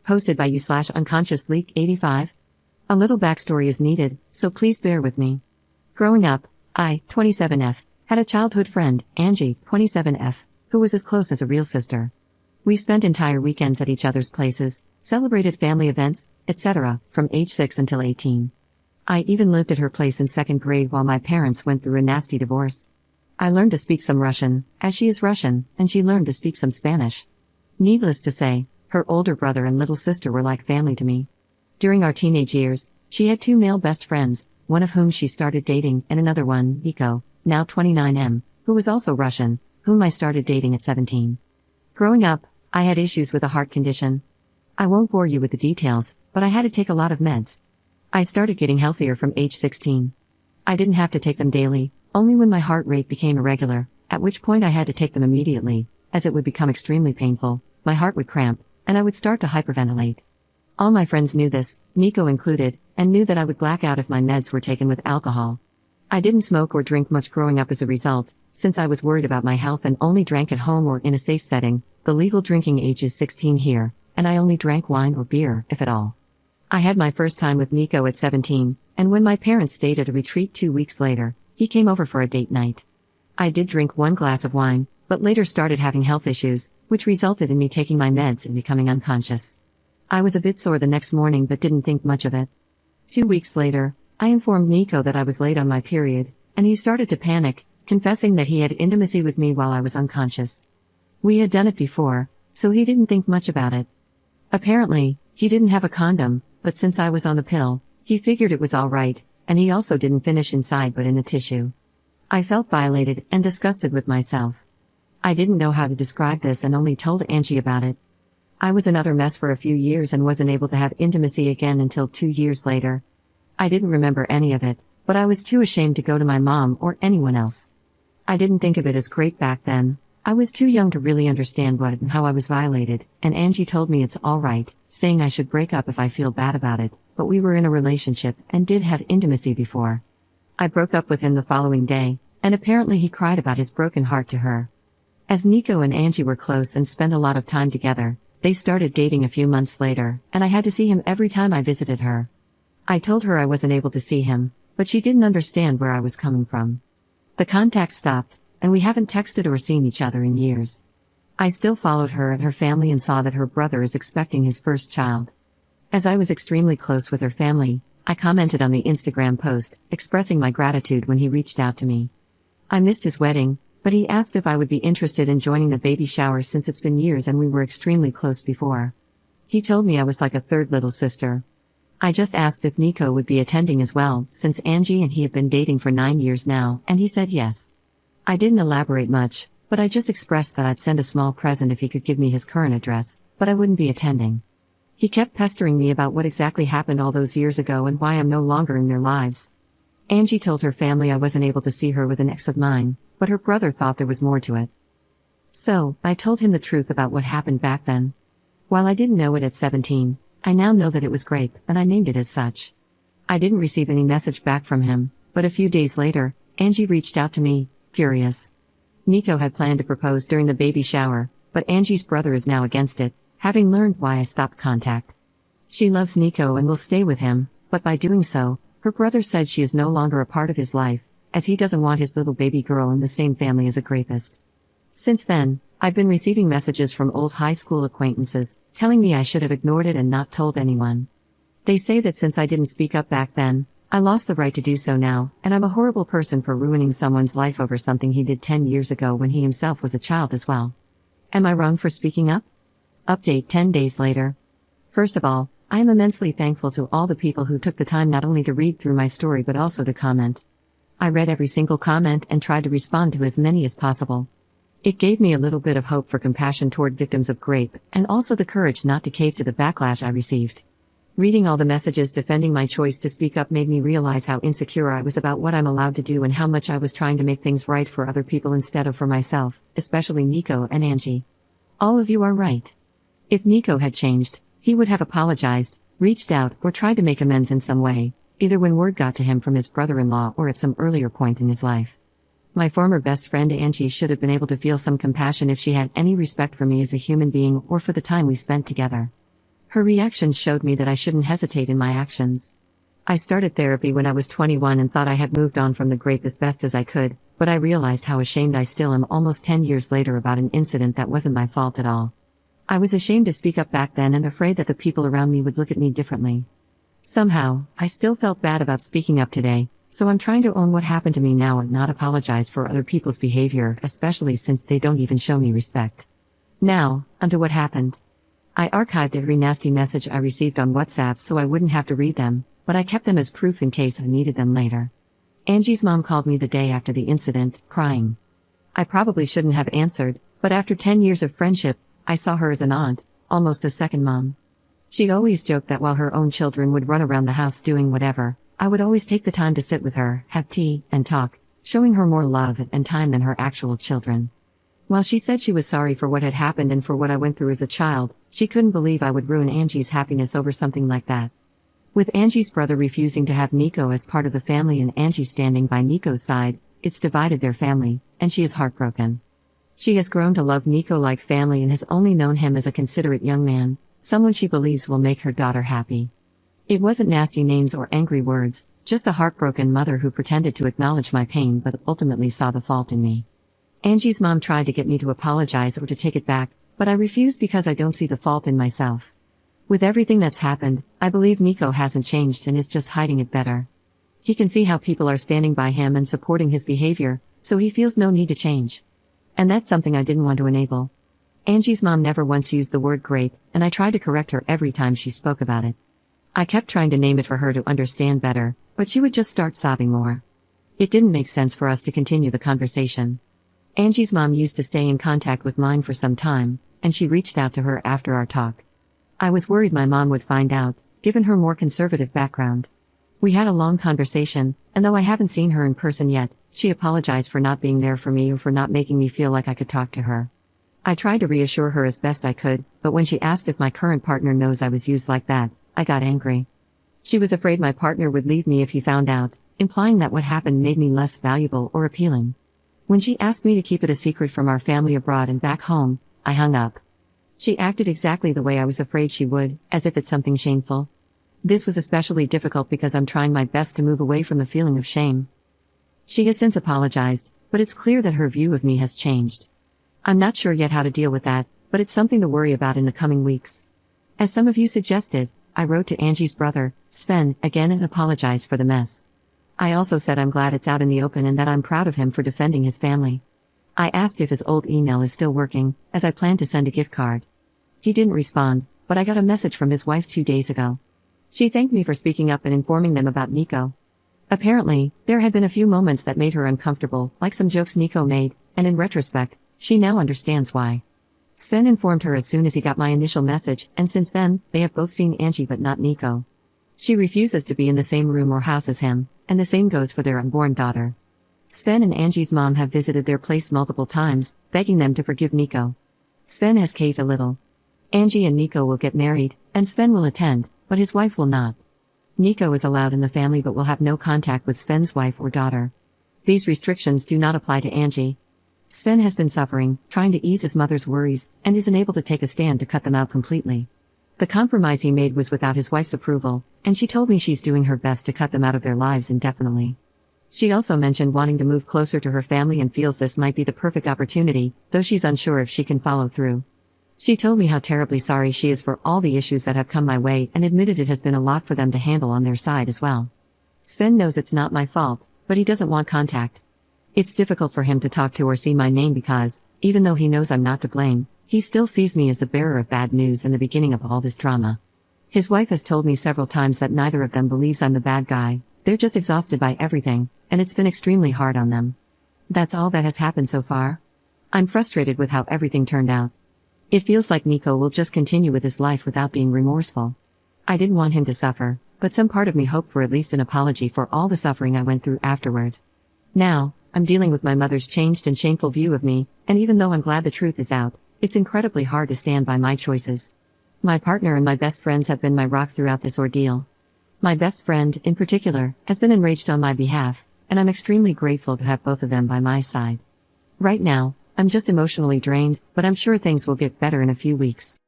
Hosted by you/unconscious leak 85. A little backstory is needed, so please bear with me. Growing up, I, 27F, had a childhood friend, Angie, 27F, who was as close as a real sister. We spent entire weekends at each other's places, celebrated family events, etc., from age 6 until 18. I even lived at her place in 2nd grade while my parents went through a nasty divorce. I learned to speak some Russian, as she is Russian, and she learned to speak some Spanish. Needless to say, her older brother and little sister were like family to me. During our teenage years, she had 2 male best friends, one of whom she started dating and another one, Nico, now 29M, who was also Russian, whom I started dating at 17. Growing up, I had issues with a heart condition. I won't bore you with the details, but I had to take a lot of meds. I started getting healthier from age 16. I didn't have to take them daily, only when my heart rate became irregular, at which point I had to take them immediately, as it would become extremely painful, my heart would cramp, and I would start to hyperventilate. All my friends knew this, Nico included, and knew that I would black out if my meds were taken with alcohol. I didn't smoke or drink much growing up as a result, since I was worried about my health and only drank at home or in a safe setting. The legal drinking age is 16 here, and I only drank wine or beer, if at all. I had my first time with Nico at 17, and when my parents stayed at a retreat 2 weeks later, he came over for a date night. I did drink 1 glass of wine, but later started having health issues, which resulted in me taking my meds and becoming unconscious. I was a bit sore the next morning but didn't think much of it. 2 weeks later, I informed Nico that I was late on my period, and he started to panic, confessing that he had intimacy with me while I was unconscious. We had done it before, so he didn't think much about it. Apparently, he didn't have a condom, but since I was on the pill, he figured it was alright, and he also didn't finish inside but in a tissue. I felt violated and disgusted with myself. I didn't know how to describe this and only told Angie about it. I was an utter mess for a few years and wasn't able to have intimacy again until 2 years later. I didn't remember any of it, but I was too ashamed to go to my mom or anyone else. I didn't think of it as great back then. I was too young to really understand what and how I was violated, and Angie told me it's alright, saying I should break up if I feel bad about it, but we were in a relationship and did have intimacy before. I broke up with him the following day, and apparently he cried about his broken heart to her. As Nico and Angie were close and spent a lot of time together, they started dating a few months later, and I had to see him every time I visited her. I told her I wasn't able to see him, but she didn't understand where I was coming from. The contact stopped, and we haven't texted or seen each other in years. I still followed her and her family and saw that her brother is expecting his first child. As I was extremely close with her family, I commented on the Instagram post, expressing my gratitude when he reached out to me. I missed his wedding, but he asked if I would be interested in joining the baby shower since it's been years and we were extremely close before. He told me I was like a third little sister. I just asked if Nico would be attending as well, since Angie and he have been dating for 9 years now, and he said yes. I didn't elaborate much, but I just expressed that I'd send a small present if he could give me his current address, but I wouldn't be attending. He kept pestering me about what exactly happened all those years ago and why I'm no longer in their lives. Angie told her family I wasn't able to see her with an ex of mine, but her brother thought there was more to it. So, I told him the truth about what happened back then. While I didn't know it at 17, I now know that it was Grape, and I named it as such. I didn't receive any message back from him, but a few days later, Angie reached out to me, furious. Nico had planned to propose during the baby shower, but Angie's brother is now against it, having learned why I stopped contact. She loves Nico and will stay with him, but by doing so, her brother said she is no longer a part of his life, as he doesn't want his little baby girl in the same family as a rapist. Since then, I've been receiving messages from old high school acquaintances, telling me I should have ignored it and not told anyone. They say that since I didn't speak up back then, I lost the right to do so now, and I'm a horrible person for ruining someone's life over something he did 10 years ago when he himself was a child as well. Am I wrong for speaking up? Update 10 days later. First of all, I am immensely thankful to all the people who took the time not only to read through my story but also to comment. I read every single comment and tried to respond to as many as possible. It gave me a little bit of hope for compassion toward victims of rape, and also the courage not to cave to the backlash I received. Reading all the messages defending my choice to speak up made me realize how insecure I was about what I'm allowed to do and how much I was trying to make things right for other people instead of for myself, especially Nico and Angie. All of you are right. If Nico had changed, he would have apologized, reached out, or tried to make amends in some way, either when word got to him from his brother-in-law or at some earlier point in his life. My former best friend Angie should have been able to feel some compassion if she had any respect for me as a human being or for the time we spent together. Her reaction showed me that I shouldn't hesitate in my actions. I started therapy when I was 21 and thought I had moved on from the grape as best as I could, but I realized how ashamed I still am almost 10 years later about an incident that wasn't my fault at all. I was ashamed to speak up back then and afraid that the people around me would look at me differently. Somehow, I still felt bad about speaking up today, so I'm trying to own what happened to me now and not apologize for other people's behavior, especially since they don't even show me respect. Now, onto what happened. I archived every nasty message I received on WhatsApp so I wouldn't have to read them, but I kept them as proof in case I needed them later. Angie's mom called me the day after the incident, crying. I probably shouldn't have answered, but after 10 years of friendship, I saw her as an aunt, almost a second mom. She always joked that while her own children would run around the house doing whatever, I would always take the time to sit with her, have tea, and talk, showing her more love and time than her actual children. While she said she was sorry for what had happened and for what I went through as a child, she couldn't believe I would ruin Angie's happiness over something like that. With Angie's brother refusing to have Nico as part of the family and Angie standing by Nico's side, it's divided their family, and she is heartbroken. She has grown to love Nico like family and has only known him as a considerate young man, someone she believes will make her daughter happy. It wasn't nasty names or angry words, just a heartbroken mother who pretended to acknowledge my pain but ultimately saw the fault in me. Angie's mom tried to get me to apologize or to take it back, but I refused because I don't see the fault in myself. With everything that's happened, I believe Nico hasn't changed and is just hiding it better. He can see how people are standing by him and supporting his behavior, so he feels no need to change. And that's something I didn't want to enable. Angie's mom never once used the word grape, and I tried to correct her every time she spoke about it. I kept trying to name it for her to understand better, but she would just start sobbing more. It didn't make sense for us to continue the conversation. Angie's mom used to stay in contact with mine for some time, and she reached out to her after our talk. I was worried my mom would find out, given her more conservative background. We had a long conversation, and though I haven't seen her in person yet, she apologized for not being there for me or for not making me feel like I could talk to her. I tried to reassure her as best I could, but when she asked if my current partner knows I was used like that, I got angry. She was afraid my partner would leave me if he found out, implying that what happened made me less valuable or appealing. When she asked me to keep it a secret from our family abroad and back home, I hung up. She acted exactly the way I was afraid she would, as if it's something shameful. This was especially difficult because I'm trying my best to move away from the feeling of shame. She has since apologized, but it's clear that her view of me has changed. I'm not sure yet how to deal with that, but it's something to worry about in the coming weeks. As some of you suggested, I wrote to Angie's brother, Sven, again and apologized for the mess. I also said I'm glad it's out in the open and that I'm proud of him for defending his family. I asked if his old email is still working, as I plan to send a gift card. He didn't respond, but I got a message from his wife 2 days ago. She thanked me for speaking up and informing them about Nico. Apparently, there had been a few moments that made her uncomfortable, like some jokes Nico made, and in retrospect, she now understands why. Sven informed her as soon as he got my initial message, and since then, they have both seen Angie but not Nico. She refuses to be in the same room or house as him, and the same goes for their unborn daughter. Sven and Angie's mom have visited their place multiple times, begging them to forgive Nico. Sven has caved a little. Angie and Nico will get married, and Sven will attend, but his wife will not. Nico is allowed in the family but will have no contact with Sven's wife or daughter. These restrictions do not apply to Angie. Sven has been suffering, trying to ease his mother's worries, and isn't able to take a stand to cut them out completely. The compromise he made was without his wife's approval, and she told me she's doing her best to cut them out of their lives indefinitely. She also mentioned wanting to move closer to her family and feels this might be the perfect opportunity, though she's unsure if she can follow through. She told me how terribly sorry she is for all the issues that have come my way and admitted it has been a lot for them to handle on their side as well. Sven knows it's not my fault, but he doesn't want contact. It's difficult for him to talk to or see my name because, even though he knows I'm not to blame, he still sees me as the bearer of bad news and the beginning of all this drama. His wife has told me several times that neither of them believes I'm the bad guy, they're just exhausted by everything, and it's been extremely hard on them. That's all that has happened so far. I'm frustrated with how everything turned out. It feels like Nico will just continue with his life without being remorseful. I didn't want him to suffer, but some part of me hoped for at least an apology for all the suffering I went through afterward. Now, I'm dealing with my mother's changed and shameful view of me, and even though I'm glad the truth is out, it's incredibly hard to stand by my choices. My partner and my best friends have been my rock throughout this ordeal. My best friend, in particular, has been enraged on my behalf, and I'm extremely grateful to have both of them by my side. Right now, I'm just emotionally drained, but I'm sure things will get better in a few weeks.